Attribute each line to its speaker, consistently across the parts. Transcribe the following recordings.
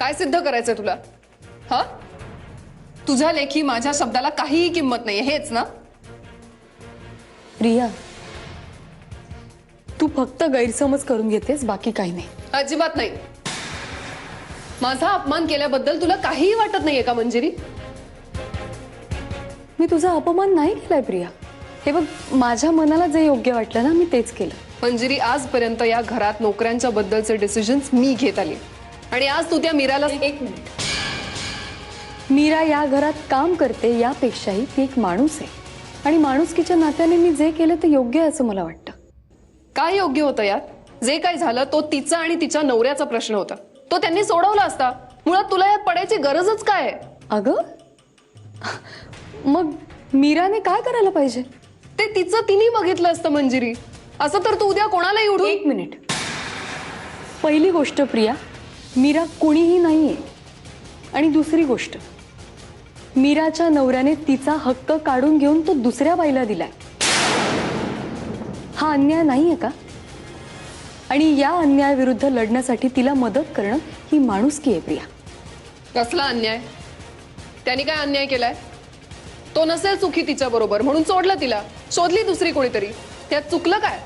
Speaker 1: काय सिद्ध करायचंय तुला? हा, तुझ्या लेखी माझ्या शब्दाला काहीही किंमत नाहीये, हेच ना?
Speaker 2: प्रिया, तू फक्त गैरसमज करून घेतेस, बाकी काही नाही.
Speaker 1: अजिबात नाही. माझा अपमान केल्याबद्दल तुला काहीही वाटत नाहीये का मंजिरी?
Speaker 2: मी तुझा अपमान नाही केलाय प्रिया. हे बघ, माझ्या मनाला जे योग्य वाटलं ना, मी तेच केलं.
Speaker 1: मंजिरी, आजपर्यंत या घरात नोकऱ्यांच्या बद्दलचे डिसिजन्स मी घेत आली आणि आज तू त्या मीराला...
Speaker 2: एक मिनिट. मीरा या घरात काम करते यापेक्षाही ती एक माणूस आहे आणि माणुसकीच्या नात्याने मी जे केलं ते योग्य आहे असं मला वाटतं.
Speaker 1: काय योग्य होतं यार? जे काय झालं तो तिचा आणि तिच्या नवऱ्याचा प्रश्न होता, तो त्यांनी सोडवला असता. मुळात तुला यात पडायची गरजच काय आहे?
Speaker 2: अगं, मग मीराने काय करायला पाहिजे?
Speaker 1: ते तिचं तिने बघितलं असतं मंजिरी. असं तर तू उद्या कोणालाही उडून...
Speaker 2: एक मिनिट. पहिली गोष्ट प्रिया, मीरा कोणीही नाहीये. आणि दुसरी गोष्ट, मीराच्या नवऱ्याने तिचा हक्क काढून घेऊन तो दुसऱ्या बाईला दिलाय. हा अन्याय नाहीये का? आणि या अन्यायाविरुद्ध लढण्यासाठी तिला मदत करणं ही माणुसकी आहे प्रिया.
Speaker 1: कसला अन्याय? त्यांनी काय अन्याय केलाय? तो नसेल सुखी तिच्या बरोबर म्हणून सोडलं तिला, शोधली दुसरी कोणीतरी. त्यात चुकलं काय?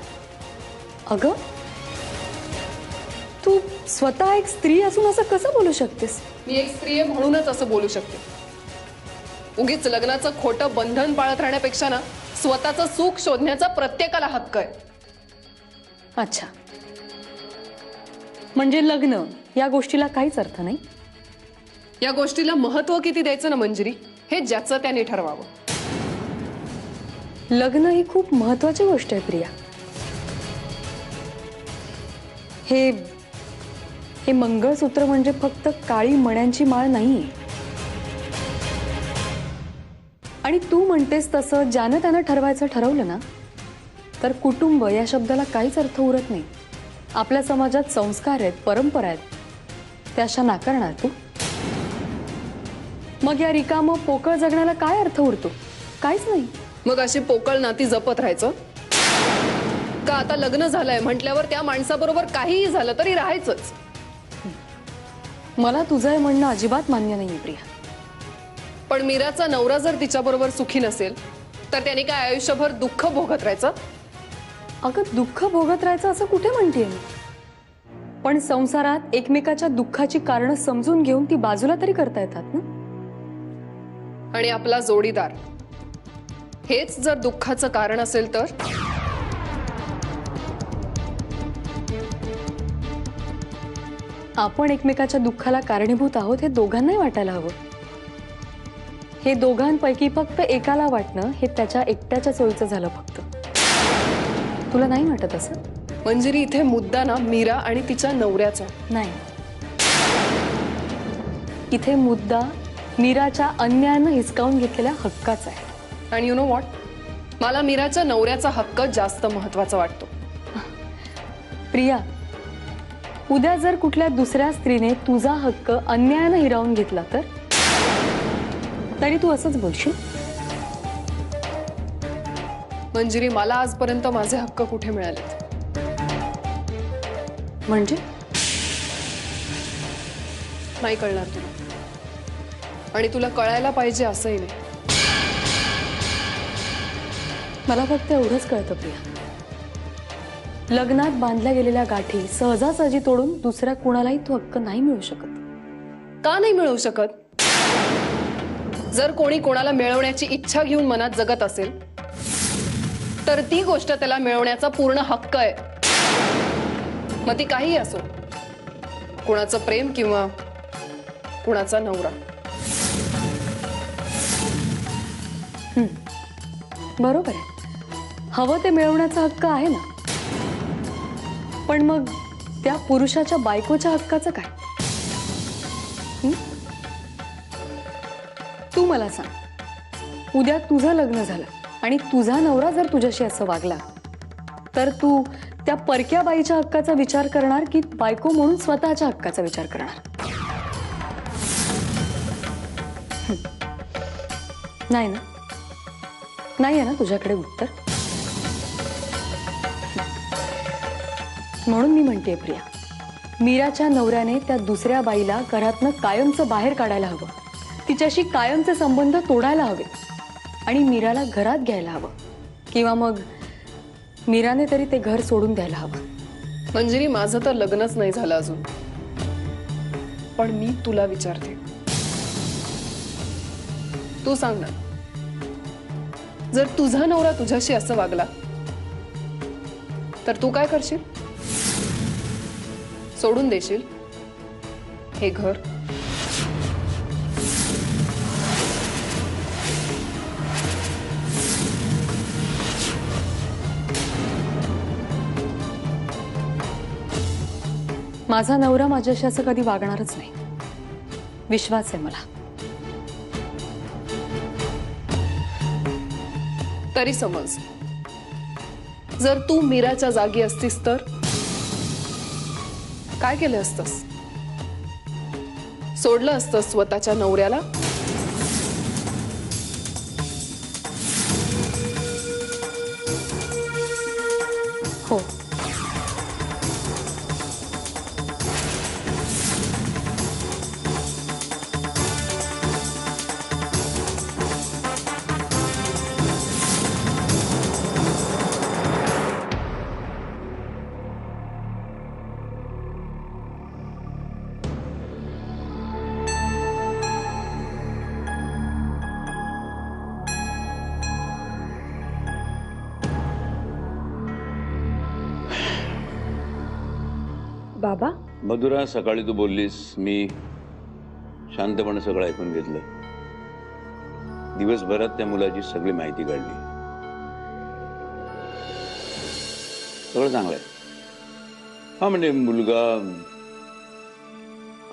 Speaker 2: अगं, तू स्वतः एक स्त्री असून असं कसं बोलू शकतेस?
Speaker 1: मी एक स्त्री आहे म्हणूनच असं बोलू शकते. उगीच लग्नाचं खोटं बंधन पाळत राहण्यापेक्षा ना, स्वतःचं सुख शोधण्याचा प्रत्येकाला हक्क आहे.
Speaker 2: अच्छा, म्हणजे लग्न या गोष्टीला काहीच अर्थ नाही?
Speaker 1: या गोष्टीला महत्व किती द्यायचं ना मंजिरी, हे ज्याचं त्याने ठरवावं.
Speaker 2: लग्न ही खूप महत्वाची गोष्ट आहे प्रिया. हे मंगळसूत्र म्हणजे फक्त काळी मण्यांची माळ नाहीये. आणि तू म्हणतेस तसं ज्यानं त्यानं ठरवायचं ठरवलं ना, तर कुटुंब या शब्दाला काहीच अर्थ उरत नाही. आपल्या समाजात संस्कार आहेत, परंपरा आहेत, त्या अशा नाकारणार तू? मग या रिकामं पोकळ जगण्याला काय अर्थ उरतो? काहीच नाही.
Speaker 1: मग अशी पोकळ नाती जपत राहायचं का? आता लग्न झालंय म्हटल्यावर त्या माणसाबरोबर काहीही झालं तरी राहायचंच?
Speaker 2: मला तुझं हे म्हणणं अजिबात मान्य नाहीये प्रिया.
Speaker 1: पण मीराचा नवरा जर तिच्याबरोबर सुखी नसेल तर त्याने काय आयुष्यभर दुःख भोगत राहायचं?
Speaker 2: अगं, दुःख भोगत राहायचं असं कुठे म्हणतेय मी? पण संसारात एकमेकाच्या दुःखाची कारणं समजून घेऊन ती बाजूला तरी करता येतात ना.
Speaker 1: आणि आपला जोडीदार हेच जर दुःखाचं कारण असेल तर?
Speaker 2: आपण एकमेकाच्या दुःखाला कारणीभूत आहोत हे दोघांनाही वाटायला हवं. हे दोघांपैकी फक्त एकाला वाटणं हे त्याच्या एकट्याच्या सोयीचं झालं फक्त. तुला नाही वाटत असं?
Speaker 1: मंजिरी, इथे मुद्दा ना मीरा आणि तिच्या नवऱ्याचा
Speaker 2: नाही. इथे मुद्दा मीराच्या अन्यायानं हिसकावून घेतलेल्या हक्काचा आहे.
Speaker 1: आणि यु नो व्हॉट, मला मीराच्या नवऱ्याचा हक्क जास्त महत्वाचा वाटतो.
Speaker 2: प्रिया, उद्या जर कुठल्या दुसऱ्या स्त्रीने तुझा हक्क अन्यायानं हिरावून घेतला तर तरी तू असंच बोलशील?
Speaker 1: मंजिरी, मला आजपर्यंत माझे हक्क कुठे मिळालेत?
Speaker 2: म्हणजे
Speaker 1: नाही कळणार तुला, आणि तुला कळायला पाहिजे असंही नाही.
Speaker 2: मला फक्त एवढंच कळतं प्रिया, लग्नात बांधल्या गेलेल्या गाठी सहजासहजी तोडून दुसऱ्या कुणालाही तो हक्क नाही मिळू शकत.
Speaker 1: का नाही मिळू शकत? जर कोणी कोणाला मिळवण्याची इच्छा घेऊन मनात जगत असेल तर ती गोष्ट त्याला मिळवण्याचा पूर्ण हक्क आहे. मग ती काही असो, कुणाचं प्रेम किंवा कुणाचा नवरा.
Speaker 2: बरोबर आहे, हवं ते मिळवण्याचा हक्क आहे ना. पण मग त्या पुरुषाच्या बायकोच्या हक्काचं काय? तू मला सांग, उद्या तुझं लग्न झालं आणि तुझा नवरा जर तुझ्याशी असं वागला तर तू त्या परक्या बाईच्या हक्काचा विचार करणार की बायको म्हणून स्वतःच्या हक्काचा विचार करणार? नाही ना? नाही आहे ना तुझ्याकडे उत्तर? म्हणून मी म्हणतेय प्रिया, मीराच्या नवऱ्याने त्या दुसऱ्या बाईला घरातनं कायमचं बाहेर काढायला हवं, तिच्याशी कायमचे संबंध तोडायला हवे आणि मीराला घरात घ्यायला हवं, किंवा मग मीराने तरी ते घर सोडून द्यायला हवं.
Speaker 1: मंजिरी, माझं तर लग्नच नाही झालं अजून, पण मी तुला विचारते, तू सांग ना, जर तुझा नवरा तुझ्याशी असं वागला तर तू काय करशील? सोडून देशील हे घर?
Speaker 2: माझा नवरा माझ्याशी असं कधी वागणारच नाही, विश्वास आहे मला.
Speaker 1: तरी समज जर तू मीराच्या जागी असतीस तर काय केलं असतंस? सोडलं असतंस स्वतःच्या नवऱ्याला?
Speaker 2: हो.
Speaker 3: बाबा,
Speaker 4: मधुरा, सकाळी तू बोललीस, मी शांतपणे सगळं ऐकून घेतलं. दिवसभरात त्या मुलाची सगळी माहिती काढली. सगळं चांगलं आहे. हा, म्हणजे मुलगा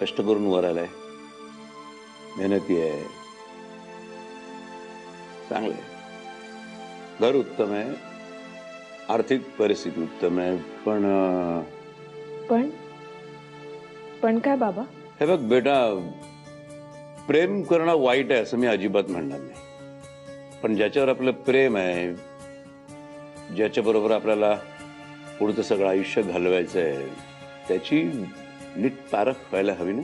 Speaker 4: कष्ट करून वर आलाय, मेहनती आहे, चांगलं आहे, घर उत्तम आहे, आर्थिक परिस्थिती उत्तम आहे.
Speaker 3: पण काय बाबा?
Speaker 4: हे बघ बेटा, प्रेम करणं वाईट आहे असं मी अजिबात म्हणणार नाही, पण ज्याच्यावर आपलं प्रेम आहे, ज्याच्याबरोबर आपल्याला पुढचं सगळं आयुष्य घालवायचं आहे, त्याची नीट पारख व्हायला हवी ना.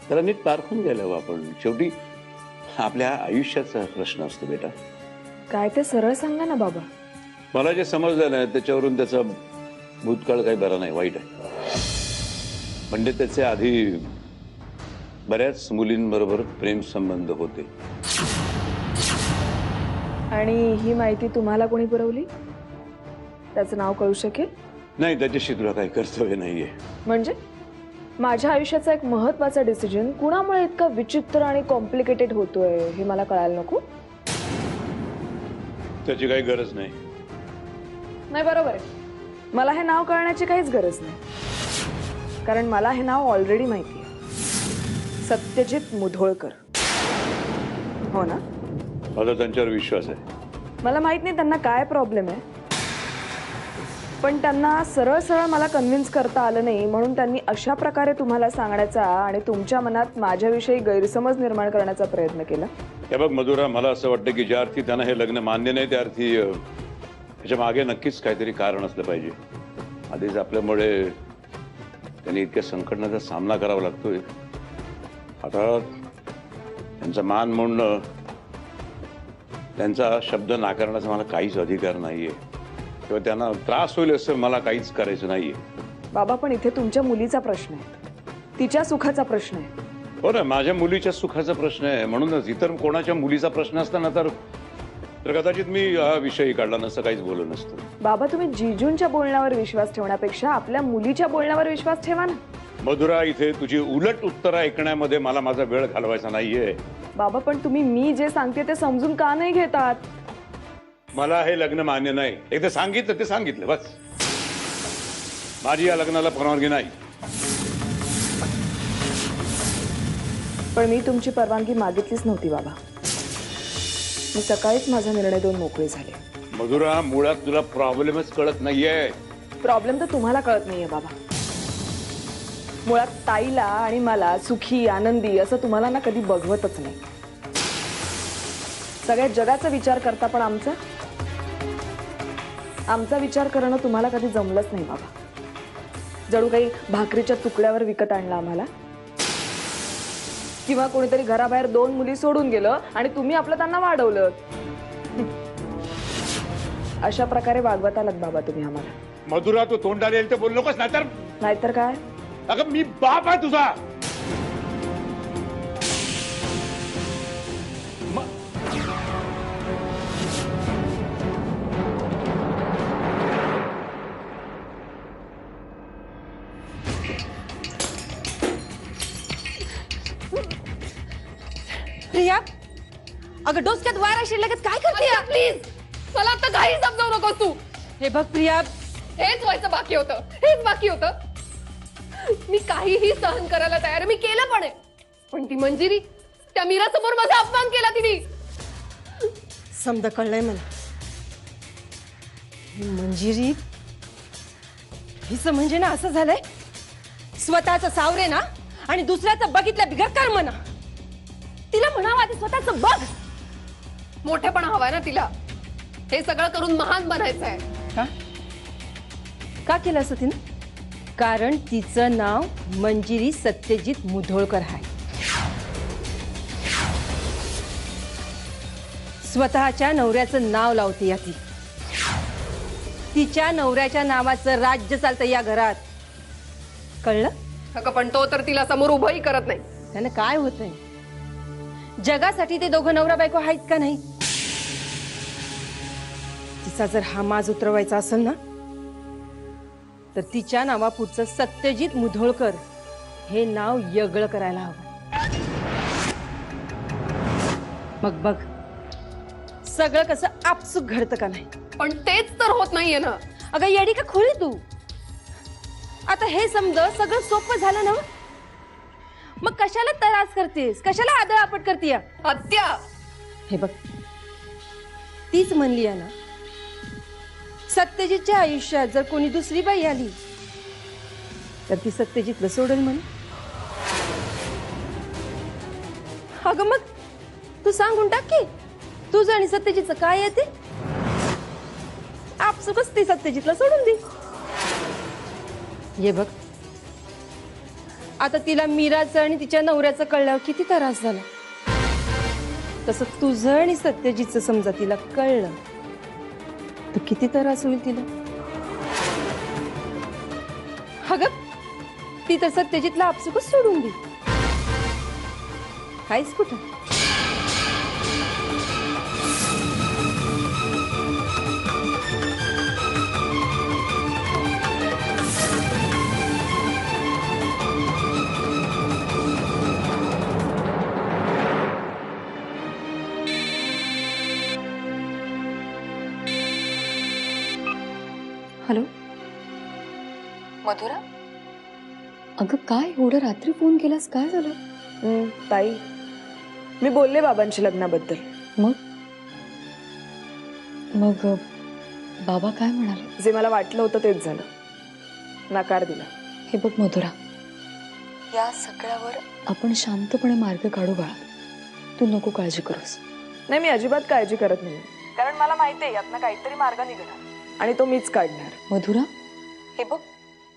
Speaker 4: त्याला नीट पारखून घ्यायला हवं आपण. शेवटी आपल्या आयुष्याचा प्रश्न असतो बेटा.
Speaker 3: काय ते सरळ सांगा ना बाबा.
Speaker 4: मला जे समजलं ना त्याच्यावरून त्याचा भूतकाळ काही बरा नाही, वाईट आहे. म्हणजे त्याचे आधी बऱ्याच मुलींबरोबर प्रेम संबंध होते.
Speaker 3: आणि ही माहिती तुम्हाला कोणी पुरवली? त्याचं नाव कळू शकेल?
Speaker 4: नाही, त्याच्याशी तुला काही कर्तव्य नाहीये.
Speaker 3: म्हणजे माझ्या आयुष्याचा एक महत्त्वाचा डिसिजन कुणामुळे इतका विचित्र आणि कॉम्प्लिकेटेड होतोय हे मला कळायला नको?
Speaker 4: त्याची काही गरज नाही.
Speaker 3: नाही, बरोबर आहे. मला हे नाव कळण्याची काहीच गरज नाही, कारण मला हे नाव ऑलरेडी माहिती आहे. सत्यजित मुधोळकर. हो ना?
Speaker 4: माझा त्यांच्यावर विश्वास आहे.
Speaker 3: मला माहित नाही त्यांना काय प्रॉब्लेम आहे, पण त्यांना सरळ सरळ मला कन्व्हिन्स करता आलं नाही, म्हणून त्यांनी अशा प्रकारे तुम्हाला सांगण्याचा आणि तुमच्या मनात माझ्याविषयी गैरसमज निर्माण करण्याचा प्रयत्न केला.
Speaker 4: हे बघ मधुरा, मला असं वाटतं की ज्या अर्थी त्यांना हे लग्न मान्य नाही त्या अर्थी त्याच्या मागे नक्कीच काहीतरी कारण असलं पाहिजे. आधीच आपल्यामुळे त्यांनी इतक्या संकटाचा सामना करावा लागतोय. आता त्यांचा मान मोडणं, त्यांचा शब्द नाकारण्याचा मला काहीच अधिकार नाहीये, किंवा त्यांना त्रास होईल असं मला काहीच करायचं नाहीये.
Speaker 3: बाबा, पण इथे तुमच्या मुलीचा प्रश्न आहे, तिच्या सुखाचा प्रश्न आहे.
Speaker 4: हो ना, माझ्या मुलीच्या सुखाचा प्रश्न आहे. म्हणूनच इतर कोणाच्या मुलीचा प्रश्न असताना तर कदाचित मी हा विषय काढला नसतं, काहीच बोललो नसतं.
Speaker 3: बाबा, तुम्ही जीजूंच्या बोलण्यावर विश्वास ठेवण्यापेक्षा आपल्या मुलीच्या बोलण्यावर विश्वास ठेवा ना.
Speaker 4: मधुरा, इथे तुझी उलट उत्तरं ऐकण्यामध्ये मला माझा वेळ घालवायचा नाहीये.
Speaker 3: बाबा, पण तुम्ही मी जे सांगते ते समजून का नाही घेतात?
Speaker 4: मला हे लग्न मान्य नाही. एकदा सांगितलं ते सांगितलं, बस. माझी या लग्नाला परवानगी नाही.
Speaker 3: पण मी तुमची परवानगी मागितलीच नव्हती बाबा. मी सकाळीच माझा निर्णय देऊन मोकळे झाले.
Speaker 4: मधुरा, मुळात तुला प्रॉब्लेमच कळत नाहीये.
Speaker 3: प्रॉब्लेम तर तुम्हाला कळत नाहीये बाबा. मुळात ताईला आणि मला सुखी आनंदी असं तुम्हाला ना कधी बघवतच नाही. सगळ्या जगाचा विचार करता, पण आमचा विचार करणं तुम्हाला कधी जमलंच नाही बाबा. जणू काही भाकरीच्या तुकड्यावर विकत आणला आम्हाला, किंवा कोणीतरी घराबाहेर 2 मुली सोडून गेलं आणि तुम्ही आपलं त्यांना वाढवलं. अशा प्रकारे वागवत आलात बाबा तुम्ही आम्हाला.
Speaker 5: मधुरा, तू तोंडाला येईल ते बोल नकोस,
Speaker 3: नाहीतर काय.
Speaker 5: अगं मी बाप आहे तुझा.
Speaker 6: प्रिया, अगं डोसक्यात वारा शिरल्यागत काय करते?
Speaker 1: प्लीज मला आता काही समजावू नकोस तू.
Speaker 6: हे बघ प्रिया,
Speaker 1: हेच व्हायचं बाकी होतं, हेच बाकी होतं. मी काहीही सहन करायला तयार आहे, मी केलं पण आहे. पण ती मंजिरी, त्या मीरा समोर माझा अपमान केला तिने.
Speaker 6: समजा कळलंय मला. ही मंजिरी हिच म्हणजे ना असं झालंय, स्वतःच सावरे ना आणि दुसऱ्याचं बघितलं बिघड कर म्हणा. तिला म्हणावं आधी स्वतःच बघ.
Speaker 1: मोठेपणा हवाय ना तिला. हे सगळं करून महान बनायचंय.
Speaker 6: का केलं असं तिनं? कारण तिचं नाव मंजिरी सत्यजित मुधोळकर आहे. स्वतःच्या नवऱ्याचं नाव लावते या ती. तिच्या नवऱ्याच्या नावाचं राज्य चालतं या घरात. कळलं?
Speaker 1: अगं पण तो तर तिला समोर उभंही करत नाही.
Speaker 6: त्यानं काय होतंय? जगासाठी ते दोघं नवरा बायको आहेत का नाही? तिचा जर हा माज उतरवायचा असेल ना, तर तिच्या नावापुढचं सत्यजित मुधोळकर हे नाव यगळ करायला हवं. मग बघ सगळं कसं आपसुक घडतं का नाही.
Speaker 1: पण तेच तर होत नाहीये ना.
Speaker 6: अगं येडी का खोळी तू. आता हे समज सगळं सोपं झालं ना, मग कशाला त्रास करतेस, कशाला आदळआपट करतीय?
Speaker 1: हत्या.
Speaker 6: हे बघ, तीच म्हणली आहे ना, सत्यजितच्या आयुष्यात जर कोणी दुसरी बाई आली तर ती सत्यजितला सोडेल म्हणे. अगं मग तू सांगून टाक की तुझं आणि सत्यजितचं काय येते. आपसुकच ती सत्यजितला सोडून दे. हे बघ, आता तिला मीराचं आणि तिच्या नवऱ्याचं कळल्यावर किती त्रास झाला, तसं तुझं आणि सत्यजितचं समजा तिला कळलं तर किती त्रास होईल तिला. अगं ती तर सत्यजितला आपसुकच सोडून दे. काहीच कुठं.
Speaker 2: हॅलो मधुरा, अगं काय एवढं रात्री फोन केलास, काय झालं?
Speaker 3: ताई, मी बोलले बाबांशी लग्नाबद्दल.
Speaker 2: मग मग बाबा काय म्हणाले?
Speaker 3: जे मला वाटलं होतं तेच झालं. नकार दिला.
Speaker 2: हे बघ मधुरा, या सगळ्यावर आपण शांतपणे मार्ग काढू बाळा. तू नको काळजी करूस.
Speaker 3: नाही, मी अजिबात काळजी करत नाही, कारण मला माहिती आहे यातनं काहीतरी मार्ग निघणार आणि तो मीच काढणार.
Speaker 2: मधुरा,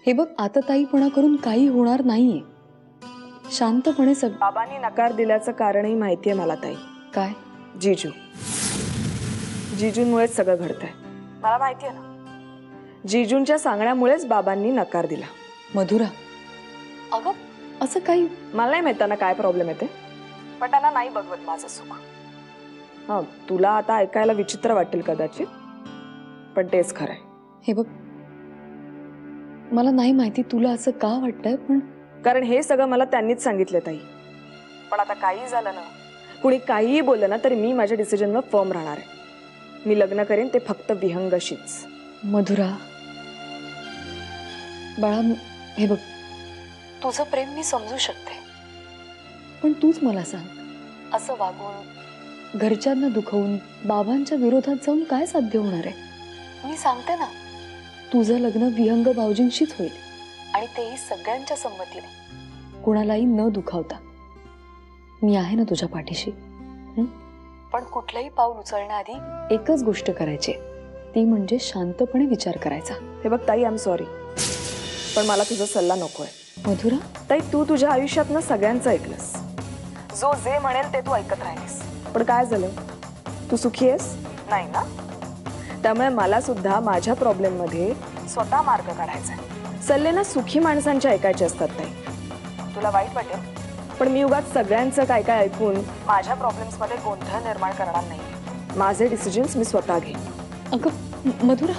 Speaker 2: हे बघ आता ताईपणा करून काही होणार नाहीये. शांतपणे
Speaker 3: बाबांनी नकार दिल्याचं कारणही माहिती आहे मला ताई.
Speaker 2: काय?
Speaker 3: जीजू. जीजूंमुळेच सगळं घडतंय. मला माहिती आहे ना, जीजूंच्या सांगण्यामुळेच बाबांनी नकार दिला.
Speaker 2: मधुरा, अगं असं काही.
Speaker 3: मला नाही माहित त्यांना काय प्रॉब्लेम येते, पण त्यांना नाही बघवत माझं सुख. हा, तुला आता ऐकायला विचित्र वाटेल कदाचित, पण तेच खरंय.
Speaker 2: हे बघ, मला नाही माहिती तुला असं का वाटतंय, पण
Speaker 3: कारण हे सगळं मला त्यांनीच सांगितलं ताई. पण आता काही झालं ना, कुणी काहीही बोललं ना, तरी मी माझ्या डिसिजनवर फर्म राहणार आहे. मी लग्न करेन ते फक्त विहंगाशीच.
Speaker 2: मधुरा बाळा, हे बघ, तुझं प्रेम मी समजू शकते, पण तूच मला सांग, असं वागून घरच्यांना दुखवून बाबांच्या विरोधात जाऊन काय साध्य होणार आहे? मी सांगते ना, तुझं लग्न विहंग भाऊजींशीच होईल, आणि तेही सगळ्यांच्या संमतीने, कुणालाही न दुखावता. मी आहे ना तुझ्या पाठीशी. पण कुठलंही पाऊल उचलण्याआधी एकच गोष्ट करायची, ती म्हणजे शांतपणे विचार करायचा.
Speaker 3: हे बघ ताई, आय एम सॉरी. पण मला तुझा सल्ला नकोय.
Speaker 2: मधुरा,
Speaker 3: ताई, तू तुझ्या आयुष्यात ना सगळ्यांचं ऐकलंस, जो जे म्हणेल ते तू ऐकत राहिलीस, पण काय झालं? तू सुखी आहेस नाही ना? त्यामुळे मला सुद्धा माझ्या प्रॉब्लेम मध्ये स्वतः मार्ग काढायचा आहे. सल्ले ना सुखी माणसांचे ऐकायचे असतात ताई. तुला वाईट वाटेल, पण मी उगाच सगळ्यांचं काय काय ऐकून माझ्या प्रॉब्लेम्स मध्ये गोंधळ निर्माण करणार नाही. माझे डिसिजन्स मी स्वतः घेईन.
Speaker 2: अगं मधुरा,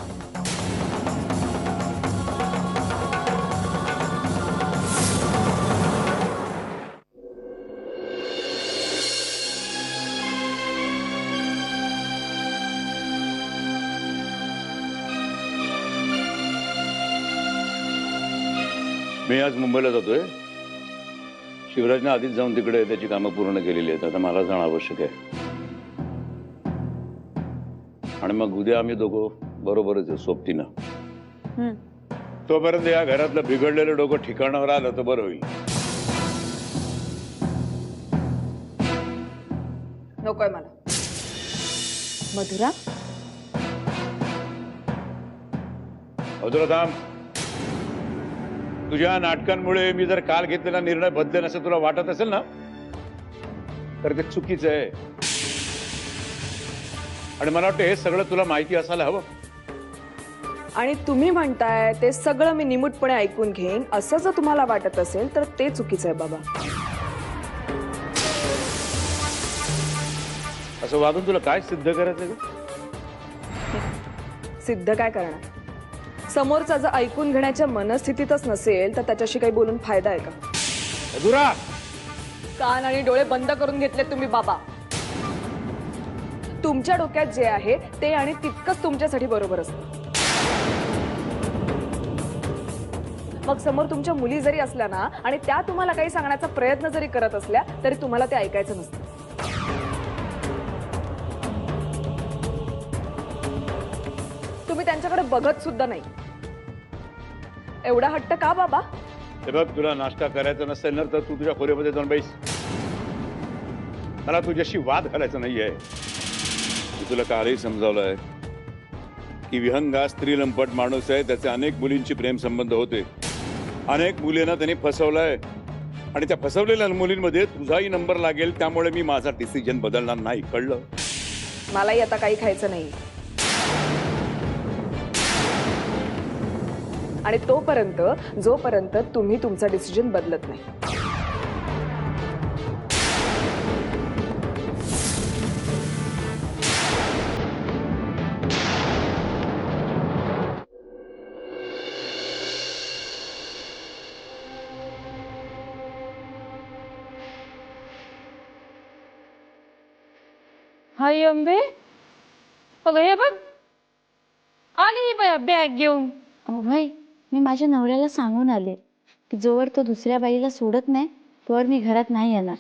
Speaker 4: मी आज मुंबईला जातोय. शिवराजने आधीच जाऊन तिकडे त्याची कामं पूर्ण केलेली आहेत. आता मला जाणं आवश्यक आहे. आणि मग उद्या आम्ही दोघं बरोबरच आहे सोबतीनं. तोपर्यंत या घरातलं बिघडलेलं डोकं ठिकाणावर आलं तर बरं होईल.
Speaker 3: नकोय मला.
Speaker 2: मधुरा,
Speaker 4: मधुरा थांब. तुझ्या नाटकांमुळे मी जर काल घेतलेला निर्णय बदलेन असं तुला वाटत असेल ना, तर ते चुकीचं आहे. आणि मला वाटतं हे सगळं तुला माहिती असायला हवं.
Speaker 3: आणि तुम्ही म्हणताय ते सगळं मी निमूटपणे ऐकून घेईन असं जर तुम्हाला वाटत असेल तर ते चुकीचं आहे बाबा.
Speaker 4: असं वागून तुला काय सिद्ध करायचं ग?
Speaker 3: सिद्ध काय करणार? समोरचा जर ऐकून घेण्याच्या मनस्थितीतच नसेल तर त्याच्याशी काही बोलून फायदा आहे का?
Speaker 4: मधुरा,
Speaker 3: कान आणि डोळे बंद करून घेतले तुम्ही बाबा. तुमच्या डोक्यात जे आहे ते आणि तितकंच तुमच्यासाठी बरोबर असतं. मग समोर तुमच्या मुली जरी असल्या ना आणि त्या तुम्हाला काही सांगण्याचा प्रयत्न जरी करत असल्या तरी तुम्हाला ते ऐकायचं नसतं. तुम्ही त्यांच्याकडे बघत सुद्धा नाही. एवढा हट्ट का बाबा?
Speaker 4: हे बघ, तुला नाश्ता करायचा नसेल ना तर तू तुझ्या खोलीमध्ये जाऊन बैस. मला तुझ्याशी वाद घालायचा नाहीये. मी तुला कालही समजावलंय की विहंग हा स्त्री लंपट माणूस आहे. त्याचे अनेक मुलींची प्रेम संबंध होते. अनेक मुलींना त्यांनी फसवलंय आणि त्या फसवलेल्या मुलींमध्ये तुझाही नंबर लागेल. त्यामुळे मी माझा डिसिजन बदलणार नाही, कळलं?
Speaker 3: मलाही आता काही खायचं नाही. आणि तोपर्यंत जोपर्यंत तुम्ही तुमचा डिसिजन बदलत नाही.
Speaker 6: हाय अंबे, अगं हे बघ आली बाया बॅग घेऊन.
Speaker 7: अहो भाई, मी माझ्या नवऱ्याला सांगून आले की जोवर तो दुसऱ्या बाईला सोडत नाही तोवर मी घरात नाही येणार.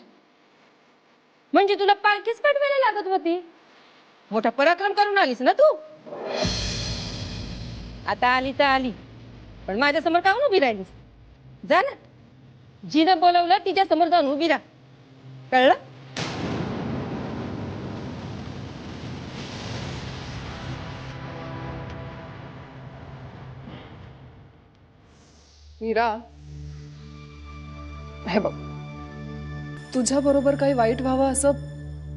Speaker 6: म्हणजे तुला पालखीच पाठवायला लागत होती? मोठा पराक्रम करून आलीस ना तू. आता आली तर आली, पण माझ्या समोर काहून उभी राहिलीस? जा ना, जिनं बोलवलं तिच्या समोर जाऊन उभी राहा, कळलं?
Speaker 1: मीरा, हे बघ, तुझ्या बरोबर काही वाईट व्हावं असं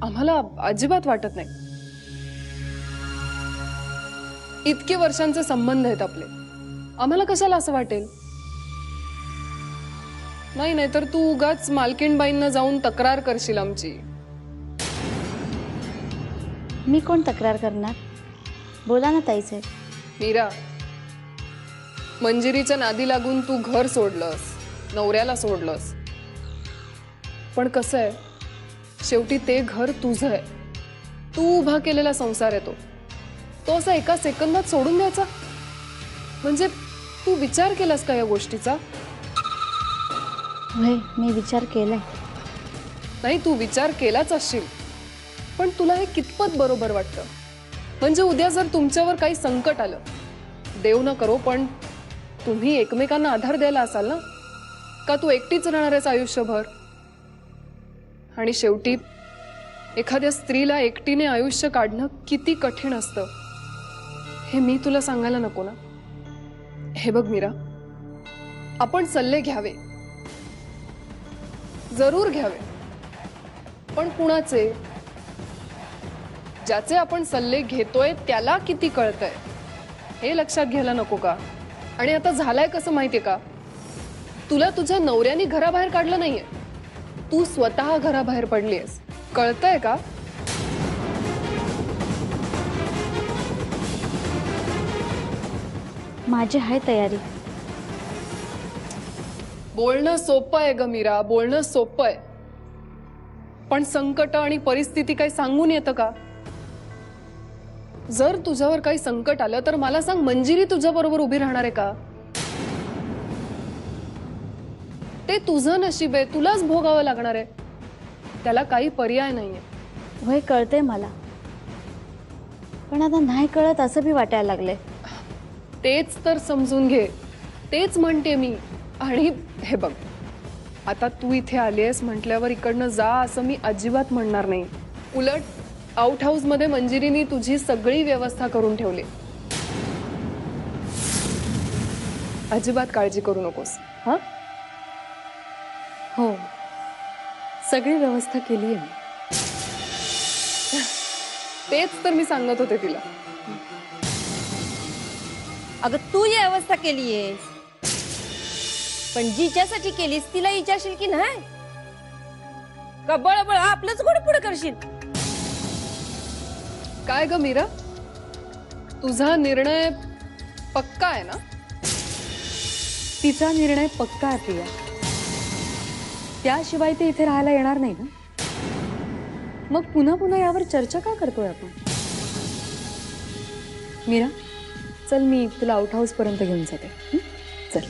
Speaker 1: आम्हाला अजिबात वाटत नाही. इतके वर्षांचे संबंध आहेत आपले, आम्हाला कशाला असं वाटेल? नाही, नाही तर तू उगाच मालकीणबाईंना जाऊन तक्रार करशील आमची.
Speaker 7: मी कोण तक्रार करणार? बोला ना ताईसाहेब.
Speaker 1: मीरा, मंजिरीच्या नादी लागून तू घर सोडलंस, नवऱ्याला सोडलंस, पण कसं आहे, शेवटी ते घर तुझं आहे. तू उभा केलेला संसार आहे तो असा एका सेकंदात सोडून द्यायचा? म्हणजे तू विचार केलास का या गोष्टीचा?
Speaker 7: होय, मी विचार केलाय.
Speaker 1: नाही, तू विचार केलाच असशील, पण तुला हे कितपत बरोबर वाटतं? म्हणजे उद्या जर तुमच्यावर काही संकट आलं, देव न करो, पण तुम्ही एकमेकांना आधार द्यायला असाल ना? का तू एकटीच राहणार आहेस आयुष्यभर? आणि शेवटी एखाद्या स्त्रीला एकटीने आयुष्य काढणं किती कठीण असतं हे मी तुला सांगायला नको ना? हे बघ मीरा, आपण सल्ले घ्यावे, जरूर घ्यावे, पण कुणाचे? ज्याचे आपण सल्ले घेतोय त्याला किती कळतंय हे लक्षात घ्यायला नको का? आणि आता झालंय कसं माहितीये का, तुला तुझ्या नवऱ्याने घराबाहेर काढलं नाहीये, तू स्वतः घराबाहेर पडलीयस. कळतंय का?
Speaker 7: माझी आहे तयारी.
Speaker 1: बोलणं सोपं आहे ग मीरा, बोलणं सोपं आहे, पण संकट आणि परिस्थिती काही सांगून येतं का? जर तुझ्यावर काही संकट आलं तर मला सांग, मंजिरी तुझ्या बरोबर उभी राहणार आहे का? ते तुझं नशीब आहे, तुलाच भोगावं लागणार आहे, त्याला काही पर्याय नाहीये.
Speaker 7: होय कळतंय मला, पण आता नाही कळत असं बी वाटायला लागले.
Speaker 1: तेच तर समजून घे, तेच म्हणते मी. आणि हे बघ, आता तू इथे आलीयस म्हटल्यावर इकडनं जा असं मी अजिबात म्हणणार नाही. उलट आउट हाऊस मध्ये मंजिरीनी तुझी सगळी व्यवस्था करून ठेवली. अजिबात काळजी करू नकोस. हा,
Speaker 2: हो, सगळी व्यवस्था केली आहे मी.
Speaker 1: तेच तर मी सांगत होते तिला.
Speaker 6: अगं तू ही अवस्था केलीयस, पण जिच्यासाठी केलीस तिला विचारशील की नाही? का बळबळ आपलंच घोडं पुढे करशील?
Speaker 1: काय ग मीरा, तुझा निर्णय पक्का आहे ना?
Speaker 2: तिचा निर्णय पक्का आहे प्रिया, त्याशिवाय ते इथे राहायला येणार नाही ना. मग पुन्हा पुन्हा यावर चर्चा का करतोय आपण? मीरा, चल मी तुला आउट हाऊस पर्यंत घेऊन जाते. चल.